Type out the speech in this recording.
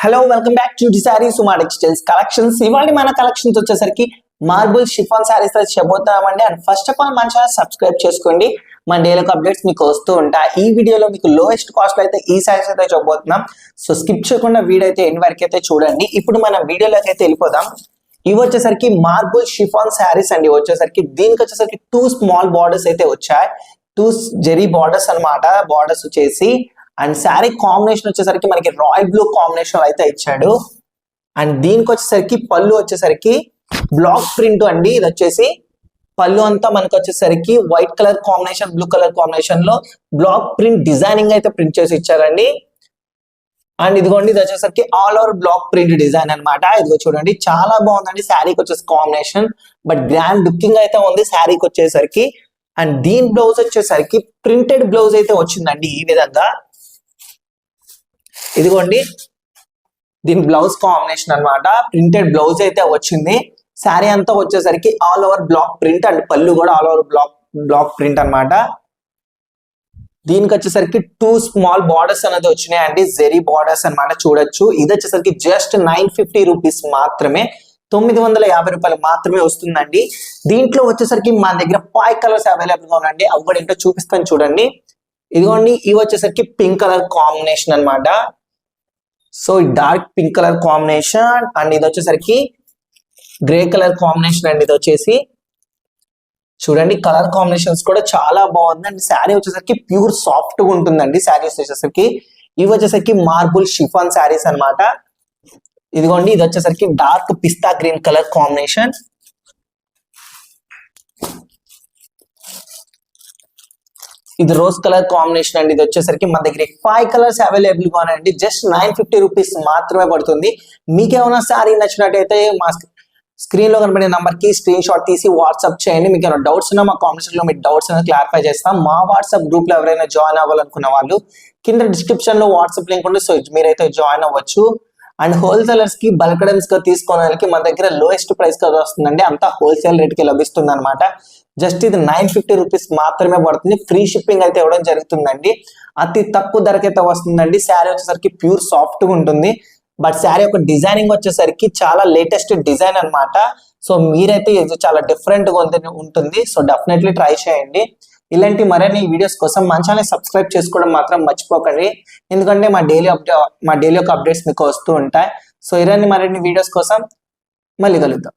Hello welcome back to the saris Uma textiles collections. ఇవాళ మన collections వచ్చేసరికి మార్బుల్ షిఫాన్ సారీస్ అయితే చెప్పబోతున్నామండి. అండ్ ఫస్ట్ ఆఫ్ ఆల్ మన ఛానల్ సబ్స్క్రైబ్ చేసుకోండి, మన డైలీ అప్డేట్స్ మీకు వస్తూ ఉంటాయి. ఈ వీడియోలో మీకు లోయెస్ట్ కాస్ట్ అయితే ఈ సారీస్ అయితే చెప్పబోతున్నాం. సో స్కిప్ చేయకుండా వీడియో అయితే ఎండ్ వరకు అయితే చూడండి. ఇప్పుడు మన వీడియోలోకి అయితే వెళ్ళిపోదాం. ఇవి వచ్చేసరికి మార్బుల్ షిఫాన్ సారీస్ అండి. వచ్చేసరికి దీనికి వచ్చేసరికి 2 స్మాల్ బార్డర్స్ అయితే వచ్చాయి, 2 జెరీ బార్డర్స్ అన్నమాట. బార్డర్స్ వచ్చేసి అండ్ శారీ కాంబినేషన్ వచ్చేసరికి మనకి రాయల్ బ్లూ కాంబినేషన్ అయితే ఇచ్చాడు. అండ్ దీనికి వచ్చేసరికి పళ్ళు వచ్చేసరికి బ్లాక్ ప్రింట్ అండి. ఇది వచ్చేసి పళ్ళు అంతా మనకు వచ్చేసరికి white colour combination, blue colour combination లో బ్లాక్ ప్రింట్ డిజైనింగ్ అయితే ప్రింట్ చేసి ఇచ్చారండి. అండ్ ఇదిగోండి, ఇది వచ్చేసరికి all over black print design అనమాట. ఇదిగో చూడండి, చాలా బాగుందండి శారీకి వచ్చేసి కాంబినేషన్. బట్ గ్రాండ్ లుకింగ్ అయితే ఉంది శారీకి వచ్చేసరికి. అండ్ దీని బ్లౌజ్ వచ్చేసరికి ప్రింటెడ్ బ్లౌజ్ అయితే వచ్చిందండి. ఈ విధంగా ఇదిగోండి, దీని బ్లౌజ్ కాంబినేషన్ అన్నమాట. ప్రింటెడ్ బ్లౌజ్ అయితే వచ్చింది. శారీ అంతా వచ్చేసరికి all over black print and పళ్ళు కూడా ఆల్ ఓవర్ బ్లాక్ ప్రింట్ అన్నమాట. దీనికి వచ్చేసరికి 2 స్మాల్ బార్డర్స్ అనేది వచ్చినాయండి, జెరీ బార్డర్స్ అన్నమాట. చూడొచ్చు, ఇది వచ్చేసరికి జస్ట్ 950 రూపీస్ మాత్రమే, 950 రూపాయలు మాత్రమే వస్తుందండి. దీంట్లో వచ్చేసరికి మన దగ్గర 5 కలర్స్ అవైలబుల్ గా ఉన్నాయండి. అవి కూడా ఏంటో చూపిస్తాను చూడండి. ఇదిగోండి, ఇవి వచ్చేసరికి పింక్ కలర్ కాంబినేషన్ అన్నమాట. So dark pink colour combination. And ఇది వచ్చేసరికి గ్రే కలర్ కాంబినేషన్ అండి. ఇది వచ్చేసి చూడండి, కలర్ కాంబినేషన్స్ కూడా చాలా బాగుంది. అండ్ శారీ వచ్చేసరికి ప్యూర్ సాఫ్ట్ గా ఉంటుందండి. శారీస్ వచ్చేసరికి ఇవి వచ్చేసరికి మార్బుల్ షిఫాన్ శారీస్ అన్నమాట. ఇదిగోండి, ఇది వచ్చేసరికి డార్క్ పిస్తా గ్రీన్ కలర్ కాంబినేషన్. ఇది రోజ్ కలర్ కాంబినేషన్ అండి. ఇది వచ్చేసరికి మన దగ్గర 5 కలర్స్ అవైలబుల్ గా ఉన్నాయండి. జస్ట్ 950 రూపీస్ మాత్రమే పడుతుంది. మీకేమైనా శారీ నచ్చినట్టయితే మా స్క్రీన్ లో కనబడే నంబర్ కి స్క్రీన్ షాట్ తీసి వాట్సాప్ చేయండి. మీకు ఏమైనా డౌట్స్ ఉన్నా మా కామెంట్స్ లో మీ డౌట్స్ అనేది క్లారిఫై చేస్తాం. మా వాట్సాప్ గ్రూప్ లో ఎవరైనా జాయిన్ అవ్వాలనుకున్న వాళ్ళు కింద డిస్క్రిప్షన్ లో వాట్సాప్ లింక్ ఉంది, సో మీరైతే జాయిన్ అవ్వచ్చు. అండ్ హోల్సేలర్స్ కి బల్కడమ్స్ గా తీసుకోవడానికి మన దగ్గర లోయెస్ట్ ప్రైస్ గా వస్తుందండి. అంతా హోల్సేల్ రేట్ కి లభిస్తుంది అనమాట. జస్ట్ ఇది 950 రూపీస్ మాత్రమే పడుతుంది. ఫ్రీ షిప్పింగ్ అయితే ఇవ్వడం జరుగుతుందండి. అతి తక్కువ ధరకైతే వస్తుందండి. శారీ వచ్చేసరికి ప్యూర్ సాఫ్ట్ గా ఉంటుంది. బట్ శారీ యొక్క డిజైనింగ్ వచ్చేసరికి చాలా లేటెస్ట్ డిజైన్ అన్నమాట. సో మీరైతే ఇది చాలా డిఫరెంట్ గా ఉంటుంది. సో డెఫినెట్లీ ట్రై చేయండి. ఇలాంటి మరిన్ని వీడియోస్ కోసం మన ఛానల్ సబ్స్క్రైబ్ చేసుకోవడం మాత్రం మర్చిపోకండి, ఎందుకంటే మా డైలీ యొక్క అప్డేట్స్ మీకు వస్తూ ఉంటాయి. సో ఇలాంటి మరిన్ని వీడియోస్ కోసం మళ్ళీ కలుద్దాం.